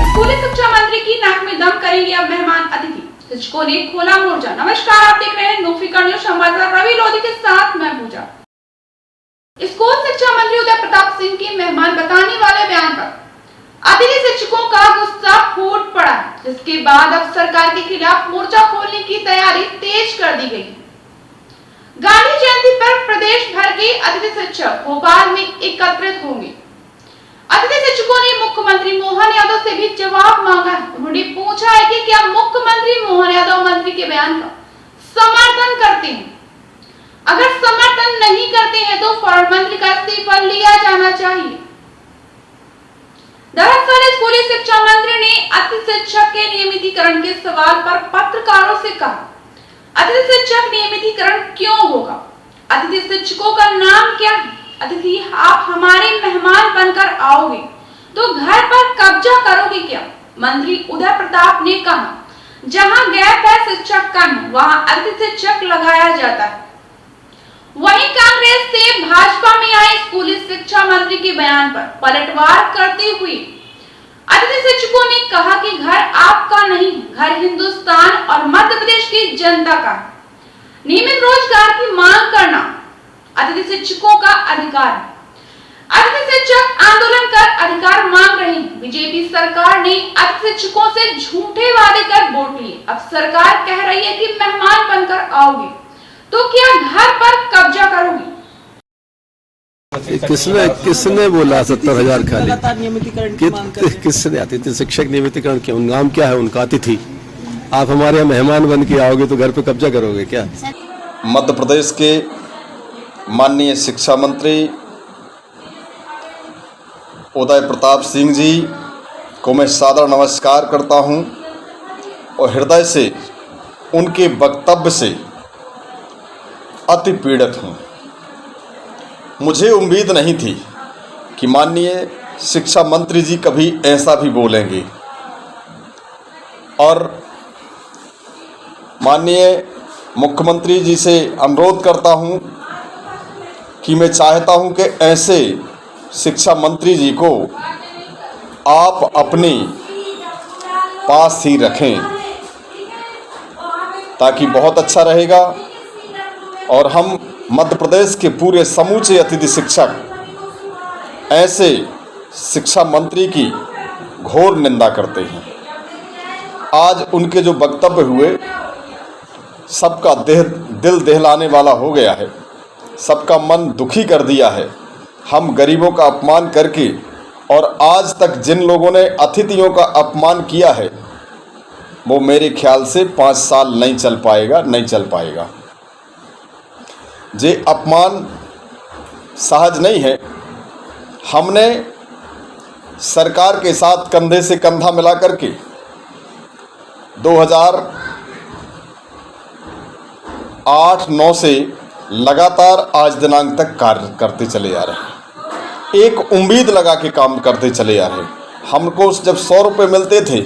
स्कूली शिक्षा मंत्री की नाक में दम करेंगे अब मेहमान अतिथि, शिक्षकों ने खोला मोर्चा। नमस्कार, आप देख रहे हैं न्यूज़ न्यूज़ संवाददाता रवि लोधी के साथ मैं पूजा। स्कूल शिक्षा मंत्री उदय प्रताप सिंह के मेहमान बताने वाले बयान पर अतिथि शिक्षकों का गुस्सा फूट पड़ा, जिसके बाद अब सरकार के खिलाफ मोर्चा खोलने की तैयारी तेज कर दी गई। गांधी जयंती पर प्रदेश भर के अतिथि शिक्षक भोपाल में एकत्रित होंगे। अतिथि शिक्षकों ने मुख्यमंत्री मोहन यादव से भी जवाब मांगा है। उन्होंने पूछा है कि क्या मुख्यमंत्री मोहन यादव मंत्री के बयान का समर्थन करते हैं। अगर समर्थन नहीं करते हैं तो फौरन मंत्री का इस्तीफा लिया जाना चाहिए। दरअसल स्कूली शिक्षा मंत्री ने अतिथि शिक्षक के नियमितीकरण के सवाल पर पत्रकारों से कहा, अतिथि शिक्षक नियमितीकरण क्यों होगा? अतिथि शिक्षकों का नाम क्या है? अतिथि आप हमारे मेहमान बनकर आओगे तो घर पर कब्जा करोगे क्या? मंत्री उदय प्रताप ने कहा, जहां गैप है शिक्षक कम वहां अतिथि शिक्षक लगाया जाता है। वहीं कांग्रेस से भाजपा में आए स्कूली शिक्षा मंत्री के बयान पर पलटवार करते हुए अतिथि शिक्षकों ने कहा कि घर आपका नहीं, घर हिंदुस्तान और मध्य प्रदेश की जनता का। नियमित रोजगार की मांग करना अतिथि शिक्षकों का अधिकार है। अतिथि शिक्षक आंदोलन कर अधिकार मांग रहे हैं। बीजेपी सरकार ने अतिथि शिक्षकों से झूठे वादे कर वोट लिए। अब सरकार कह रही है कि मेहमान बनकर आओगे तो क्या घर पर कब्जा करोगे? किसने बोला 70,000 खाली? किसने? अतिथि शिक्षक नियमितीकरण क्यों? नाम क्या है उनका? अतिथि। आप हमारे यहाँ मेहमान बन के आओगे तो घर पे कब्जा करोगे क्या? मध्य प्रदेश के माननीय शिक्षा मंत्री उदय प्रताप सिंह जी को मैं सादर नमस्कार करता हूं और हृदय से उनके वक्तव्य से अति पीड़ित हूं। मुझे उम्मीद नहीं थी कि माननीय शिक्षा मंत्री जी कभी ऐसा भी बोलेंगे और माननीय मुख्यमंत्री जी से अनुरोध करता हूं कि मैं चाहता हूं कि ऐसे शिक्षा मंत्री जी को आप अपने पास ही रखें ताकि बहुत अच्छा रहेगा और हम मध्य प्रदेश के पूरे समूचे अतिथि शिक्षक ऐसे शिक्षा मंत्री की घोर निंदा करते हैं। आज उनके जो वक्तव्य हुए सबका दिल दहलाने वाला हो गया है, सबका मन दुखी कर दिया है। हम गरीबों का अपमान करके और आज तक जिन लोगों ने अतिथियों का अपमान किया है वो मेरे ख्याल से 5 साल नहीं चल पाएगा। ये अपमान सहज नहीं है। हमने सरकार के साथ कंधे से कंधा मिला करके 2008-9 से लगातार आज दिनांक तक कार्य करते चले आ रहे हैं। एक उम्मीद लगा के काम करते चले आ रहे हैं। हमको जब 100 रुपये मिलते थे,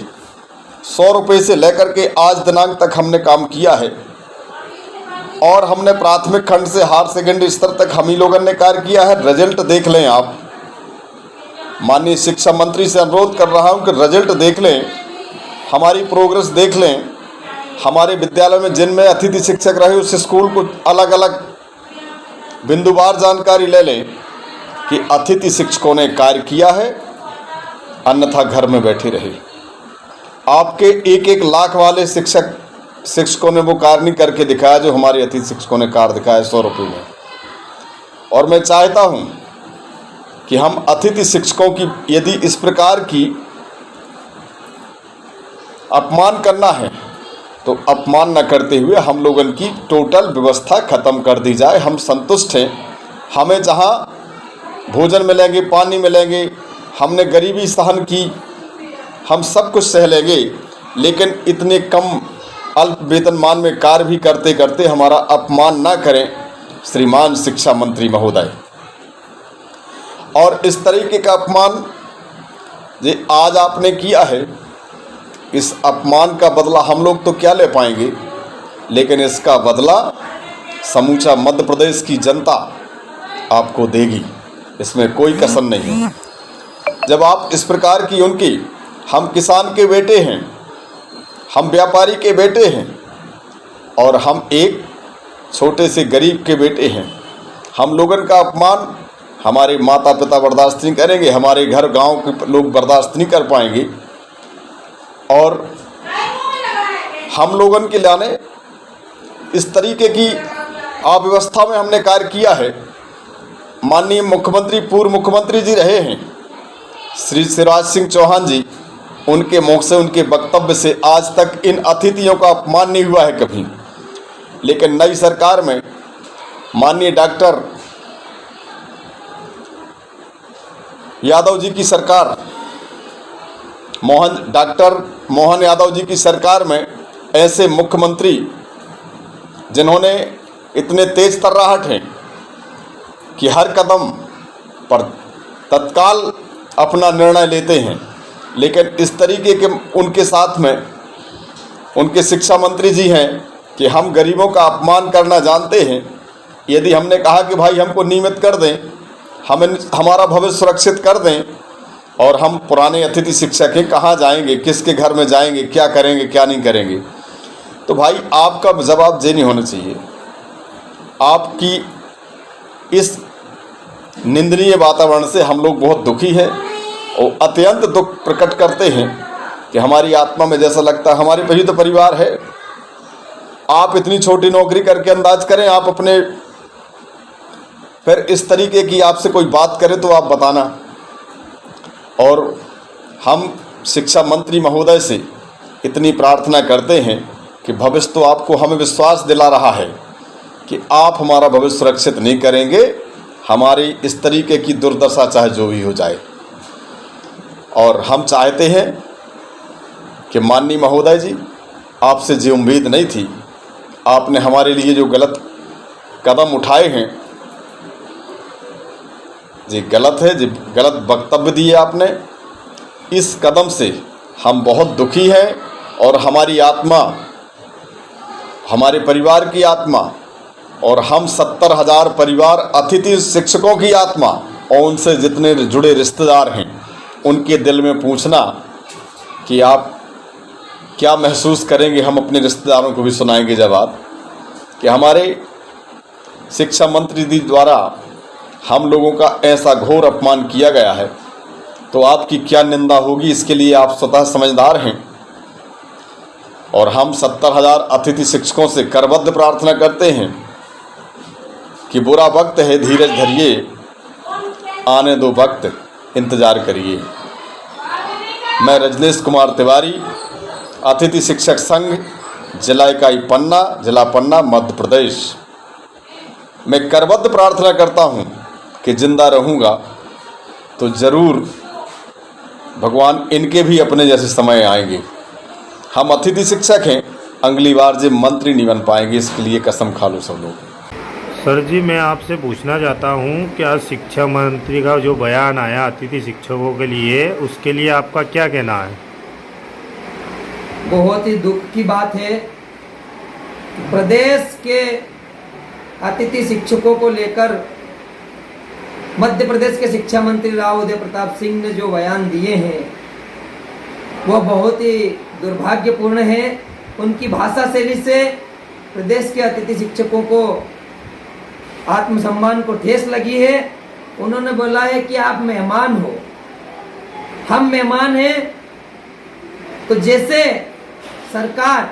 100 रुपये से लेकर के आज दिनांक तक हमने काम किया है और हमने प्राथमिक खंड से हायर सेकेंडरी स्तर तक हम ही लोगों ने कार्य किया है। रिजल्ट देख लें आप। माननीय शिक्षा मंत्री से अनुरोध कर रहा हूं कि रिजल्ट देख लें, हमारी प्रोग्रेस देख लें। हमारे विद्यालय में जिनमें अतिथि शिक्षक रहे उस स्कूल को अलग अलग बिंदुवार जानकारी ले लें कि अतिथि शिक्षकों ने कार्य किया है, अन्यथा घर में बैठे रहे। आपके 1-1 लाख वाले शिक्षकों ने वो कार्य नहीं करके दिखाया जो हमारे अतिथि शिक्षकों ने कार्य दिखाया 100 रुपये में। और मैं चाहता हूं कि हम अतिथि शिक्षकों की यदि इस प्रकार की अपमान करना है तो अपमान न करते हुए हम लोगों की टोटल व्यवस्था खत्म कर दी जाए। हम संतुष्ट हैं। हमें जहां भोजन मिलेंगे, पानी मिलेंगे, हमने गरीबी सहन की, हम सब कुछ सह लेंगे, लेकिन इतने कम अल्प वेतनमान में कार्य भी करते करते हमारा अपमान ना करें श्रीमान शिक्षा मंत्री महोदय। और इस तरीके का अपमान जो आज आपने किया है, इस अपमान का बदला हम लोग तो क्या ले पाएंगे, लेकिन इसका बदला समूचा मध्य प्रदेश की जनता आपको देगी, इसमें कोई कसर नहीं है। जब आप इस प्रकार की उनकी, हम किसान के बेटे हैं, हम व्यापारी के बेटे हैं और हम एक छोटे से गरीब के बेटे हैं, हम लोगों का अपमान हमारे माता पिता बर्दाश्त नहीं करेंगे, हमारे घर गांव के लोग बर्दाश्त नहीं कर पाएंगे। और हम लोगों के लाने इस तरीके की अव्यवस्था में हमने कार्य किया है। माननीय मुख्यमंत्री, पूर्व मुख्यमंत्री जी रहे हैं श्री शिवराज सिंह चौहान जी, उनके मुख से, उनके वक्तव्य से आज तक इन अतिथियों का अपमान नहीं हुआ है कभी। लेकिन नई सरकार में माननीय डॉक्टर यादव जी की सरकार, डॉक्टर मोहन यादव जी की सरकार में ऐसे मुख्यमंत्री जिन्होंने इतने तेज तर्राहट हैं कि हर कदम पर तत्काल अपना निर्णय लेते हैं। लेकिन इस तरीके के उनके साथ में उनके शिक्षा मंत्री जी हैं कि हम गरीबों का अपमान करना जानते हैं। यदि हमने कहा कि भाई हमको नियमित कर दें, हमारा भविष्य सुरक्षित कर दें, और हम पुराने अतिथि शिक्षक हैं, कहाँ जाएंगे, किसके घर में जाएंगे, क्या करेंगे, क्या नहीं करेंगे। तो भाई आपका जवाब ये नहीं होना चाहिए। आपकी इस निंदनीय वातावरण से हम लोग बहुत दुखी हैं और अत्यंत दुख प्रकट करते हैं कि हमारी आत्मा में जैसा लगता है हमारे वही तो परिवार है। आप इतनी छोटी नौकरी करके अंदाज करें, आप अपने फिर इस तरीके की आपसे कोई बात करे तो आप बताना। और हम शिक्षा मंत्री महोदय से इतनी प्रार्थना करते हैं कि भविष्य तो आपको, हमें विश्वास दिला रहा है कि आप हमारा भविष्य सुरक्षित नहीं करेंगे, हमारी इस तरीके की दुर्दशा चाहे जो भी हो जाए। और हम चाहते हैं कि माननीय महोदय जी, आपसे जो उम्मीद नहीं थी, आपने हमारे लिए जो गलत कदम उठाए हैं जी, गलत है जी, गलत वक्तव्य दिए आपने, इस कदम से हम बहुत दुखी हैं। और हमारी आत्मा, हमारे परिवार की आत्मा और हम 70,000 परिवार अतिथि शिक्षकों की आत्मा और उनसे जितने जुड़े रिश्तेदार हैं, उनके दिल में पूछना कि आप क्या महसूस करेंगे। हम अपने रिश्तेदारों को भी सुनाएंगे जवाब कि हमारे शिक्षा मंत्री जी द्वारा हम लोगों का ऐसा घोर अपमान किया गया है, तो आपकी क्या निंदा होगी, इसके लिए आप स्वतः समझदार हैं। और हम 70,000 अतिथि शिक्षकों से करबद्ध प्रार्थना करते हैं कि बुरा वक्त है, धीरज धरिए, आने दो वक्त, इंतज़ार करिए। मैं रजनीश कुमार तिवारी, अतिथि शिक्षक संघ, जिला इकाई पन्ना, जिला पन्ना, मध्य प्रदेश, मैं करबद्ध प्रार्थना करता हूँ कि जिंदा रहूँगा तो ज़रूर भगवान इनके भी अपने जैसे समय आएंगे। हम अतिथि शिक्षक हैं, अगली बार जब मंत्री नहीं बन पाएंगे, इसके लिए कसम खा लो सब लोग। सर जी, मैं आपसे पूछना चाहता हूँ, क्या शिक्षा मंत्री का जो बयान आया अतिथि शिक्षकों के लिए, उसके लिए आपका क्या कहना है? बहुत ही दुख की बात है। प्रदेश के अतिथि शिक्षकों को लेकर मध्य प्रदेश के शिक्षा मंत्री राव उदय प्रताप सिंह ने जो बयान दिए हैं वह बहुत ही दुर्भाग्यपूर्ण है। उनकी भाषा शैली से प्रदेश के अतिथि शिक्षकों को आत्मसम्मान को ठेस लगी है। उन्होंने बोला है कि आप मेहमान हो, हम मेहमान हैं। तो जैसे सरकार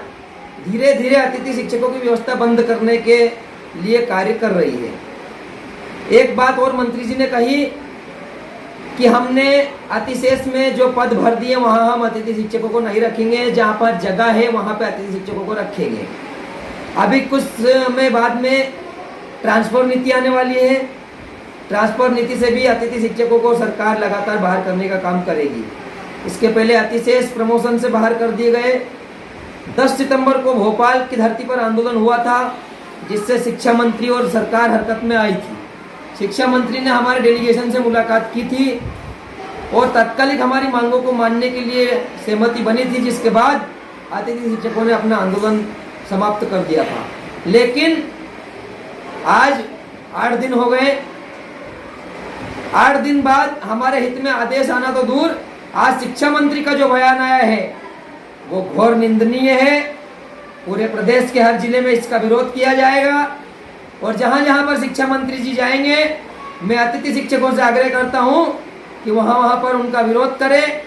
धीरे धीरे अतिथि शिक्षकों की व्यवस्था बंद करने के लिए कार्य कर रही है। एक बात और मंत्री जी ने कही कि हमने अतिशेष में जो पद भर दिए वहाँ हम अतिथि शिक्षकों को नहीं रखेंगे, जहाँ पर जगह है वहाँ पे अतिथि शिक्षकों को रखेंगे। अभी कुछ समय बाद में ट्रांसफर नीति आने वाली है। ट्रांसफर नीति से भी अतिथि शिक्षकों को सरकार लगातार बाहर करने का काम करेगी। इसके पहले अतिशेष प्रमोशन से बाहर कर दिए गए। 10 सितंबर को भोपाल की धरती पर आंदोलन हुआ था, जिससे शिक्षा मंत्री और सरकार हरकत में आई थी। शिक्षा मंत्री ने हमारे डेलीगेशन से मुलाकात की थी और तात्कालिक हमारी मांगों को मानने के लिए सहमति बनी थी, जिसके बाद अतिथि शिक्षकों ने अपना आंदोलन समाप्त कर दिया था। लेकिन आज 8 दिन हो गए, 8 दिन बाद हमारे हित में आदेश आना तो दूर, आज शिक्षा मंत्री का जो बयान आया है वो घोर निंदनीय है। पूरे प्रदेश के हर जिले में इसका विरोध किया जाएगा और जहां जहां पर शिक्षा मंत्री जी जाएंगे, मैं अतिथि शिक्षकों से आग्रह करता हूं कि वहां पर उनका विरोध करें,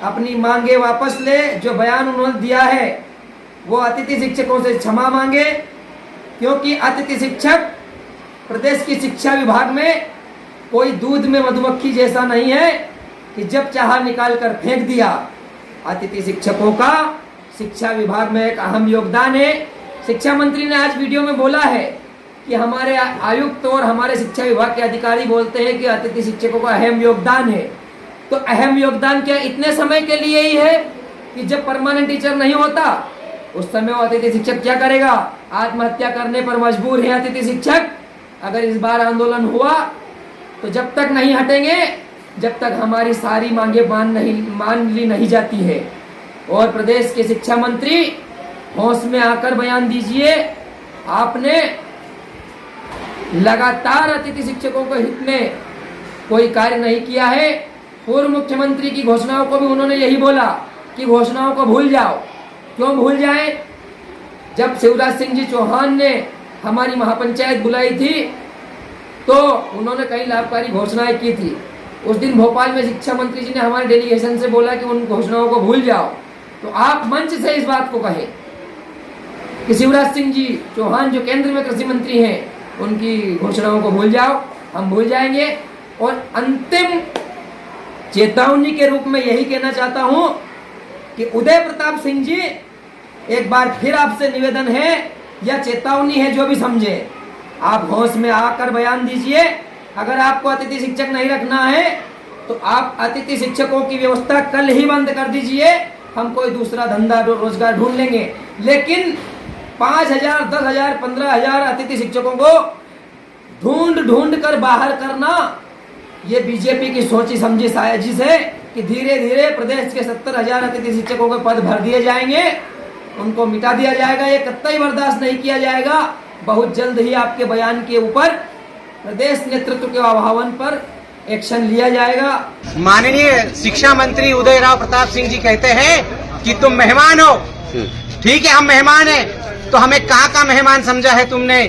अपनी मांगे वापस ले। जो बयान उन्होंने दिया है वो अतिथि शिक्षकों से क्षमा मांगे, क्योंकि अतिथि शिक्षक प्रदेश की शिक्षा विभाग में कोई दूध में मधुमक्खी जैसा नहीं है कि जब चाहा निकाल कर फेंक दिया। अतिथि शिक्षकों का शिक्षा विभाग में एक अहम योगदान है। शिक्षा मंत्री ने आज वीडियो में बोला है कि हमारे आयुक्त और हमारे शिक्षा विभाग के अधिकारी बोलते हैं कि अतिथि शिक्षकों का अहम योगदान है। तो अहम योगदान क्या इतने समय के लिए ही है कि जब परमानेंट टीचर नहीं होता उस समय वो अतिथि शिक्षक क्या करेगा? आत्महत्या करने पर मजबूर है अतिथि शिक्षक। अगर इस बार आंदोलन हुआ तो जब तक नहीं हटेंगे, जब तक हमारी सारी मांगे मान ली नहीं जाती है। और प्रदेश के शिक्षा मंत्री होश में आकर बयान दीजिए। आपने लगातार अतिथि शिक्षकों के हित में कोई कार्य नहीं किया है। पूर्व मुख्यमंत्री की घोषणाओं को भी उन्होंने यही बोला कि घोषणाओं को भूल जाओ। क्यों भूल जाएं? जब शिवराज सिंह जी चौहान ने हमारी महापंचायत बुलाई थी तो उन्होंने कई लाभकारी घोषणाएं की थी। उस दिन भोपाल में शिक्षा मंत्री जी ने हमारे डेलीगेशन से बोला कि उन घोषणाओं को भूल जाओ। तो आप मंच से इस बात को कहें कि शिवराज सिंह जी चौहान जो केंद्र में कृषि मंत्री हैं उनकी घोषणाओं को भूल जाओ। हम भूल जाएंगे। और अंतिम चेतावनी के रूप में यही कहना चाहता हूं कि उदय प्रताप सिंह जी, एक बार फिर आपसे निवेदन है या चेतावनी है, जो भी समझे, आप होश में आकर बयान दीजिए। अगर आपको अतिथि शिक्षक नहीं रखना है तो आप अतिथि शिक्षकों की व्यवस्था कल ही बंद कर दीजिए। हम कोई दूसरा धंधा रोजगार ढूंढ लेंगे। लेकिन 5,000, 10,000, 15,000 अतिथि शिक्षकों को ढूंढ कर बाहर करना, ये बीजेपी की सोची समझी साजिश है कि धीरे धीरे प्रदेश के 70,000 अतिथि शिक्षकों के पद भर दिए जाएंगे, उनको मिटा दिया जाएगा। ये कतई बर्दाश्त नहीं किया जाएगा। बहुत जल्द ही आपके बयान के ऊपर प्रदेश नेतृत्व के आह्वान पर एक्शन लिया जाएगा। माननीय शिक्षा मंत्री उदय राव प्रताप सिंह जी कहते हैं कि तुम मेहमान हो। ठीक है, हम मेहमान हैं, तो हमें कहाँ का मेहमान समझा है तुमने?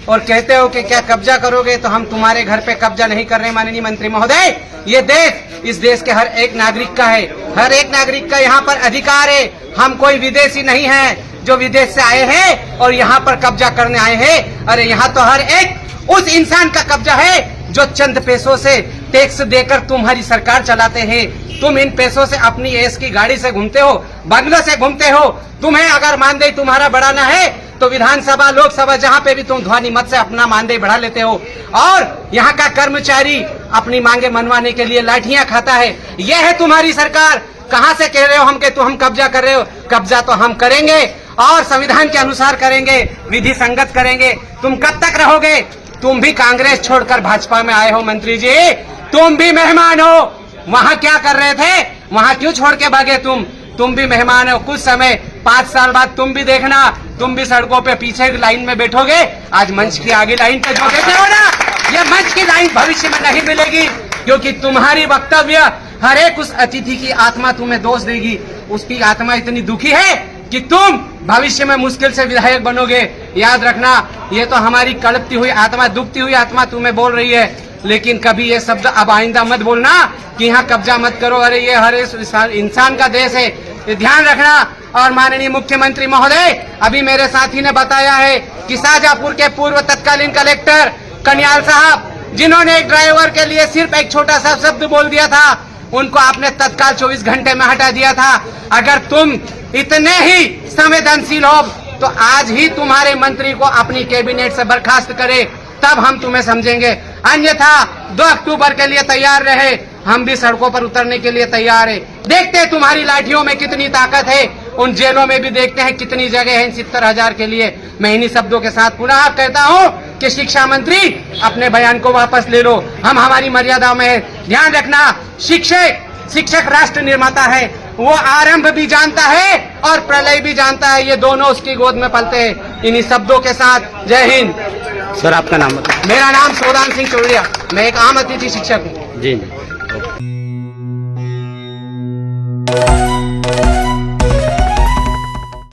और कहते हो कि क्या कब्जा करोगे, तो हम तुम्हारे घर पे कब्जा नहीं कर रहे। माननीय मंत्री महोदय, ये देश इस देश के हर एक नागरिक का है। हर एक नागरिक का यहाँ पर अधिकार है। हम कोई विदेशी नहीं है जो विदेश से आए हैं और यहाँ पर कब्जा करने आए हैं। अरे यहाँ तो हर एक उस इंसान का कब्जा है जो चंद पैसों से टैक्स देकर तुम्हारी सरकार चलाते हैं। तुम इन पैसों से अपनी एस की गाड़ी से घूमते हो, बंगलों से घूमते हो। तुम्हें अगर मानदेय तुम्हारा बढ़ाना है तो विधानसभा, लोकसभा, जहाँ पे भी तुम ध्वनि मत से अपना मानदेय बढ़ा लेते हो। और यहाँ का कर्मचारी अपनी मांगे मनवाने के लिए लाठियां खाता है। यह है तुम्हारी सरकार। कहाँ से कह रहे हो हम के तुम कब्जा कर रहे हो? कब्जा तो हम करेंगे और संविधान के अनुसार करेंगे, विधि संगत करेंगे। तुम कब तक रहोगे? तुम भी कांग्रेस छोड़कर भाजपा में आए हो मंत्री जी, तुम भी मेहमान हो। वहाँ क्या कर रहे थे? वहाँ क्यों छोड़ के भागे तुम भी मेहमान हो। कुछ समय 5 साल बाद तुम भी देखना, तुम भी सड़कों पे पीछे लाइन में बैठोगे। आज मंच की आगे लाइन पे जो बैठे हो ना, ये मंच की लाइन भविष्य में नहीं मिलेगी, क्योंकि तुम्हारी वक्तव्य हर एक उस अतिथि की आत्मा तुम्हें दोष देगी। उसकी आत्मा इतनी दुखी है कि तुम भविष्य में मुश्किल से विधायक बनोगे। याद रखना, ये तो हमारी कड़पती हुई आत्मा, दुखती हुई आत्मा तुम्हें बोल रही है। लेकिन कभी ये शब्द अब आइंदा मत बोलना कि यहाँ कब्जा मत करो। अरे ये हर इंसान का देश है, ये ध्यान रखना। और माननीय मुख्यमंत्री महोदय, अभी मेरे साथी ने बताया है कि शाहजहांपुर के पूर्व तत्कालीन कलेक्टर कन्याल साहब, जिन्होंने एक ड्राइवर के लिए सिर्फ एक छोटा सा शब्द बोल दिया था, उनको आपने तत्काल 24 घंटे में हटा दिया था। अगर तुम इतने ही संवेदनशील हो तो आज ही तुम्हारे मंत्री को अपनी कैबिनेट से बर्खास्त करे, तब हम तुम्हें समझेंगे। अन्यथा 2 अक्टूबर के लिए तैयार रहे, हम भी सड़कों पर उतरने के लिए तैयार है। देखते हैं तुम्हारी लाठियों में कितनी ताकत है, उन जेलों में भी देखते हैं कितनी जगह है इन 70,000 के लिए। मैं इन्हीं शब्दों के साथ पुनः कहता हूं कि शिक्षा मंत्री अपने बयान को वापस ले लो। हम हमारी मर्यादा में है। ध्यान रखना, शिक्षक राष्ट्र निर्माता है। वो आरंभ भी जानता है और प्रलय भी जानता है। ये दोनों उसकी गोद में पलते हैं। इन्हीं शब्दों के साथ जय हिंद। सर, आपका नाम बताएं। मेरा नाम सोदान सिंह चौड़िया, मैं एक आम अतिथि शिक्षक हूँ। जी।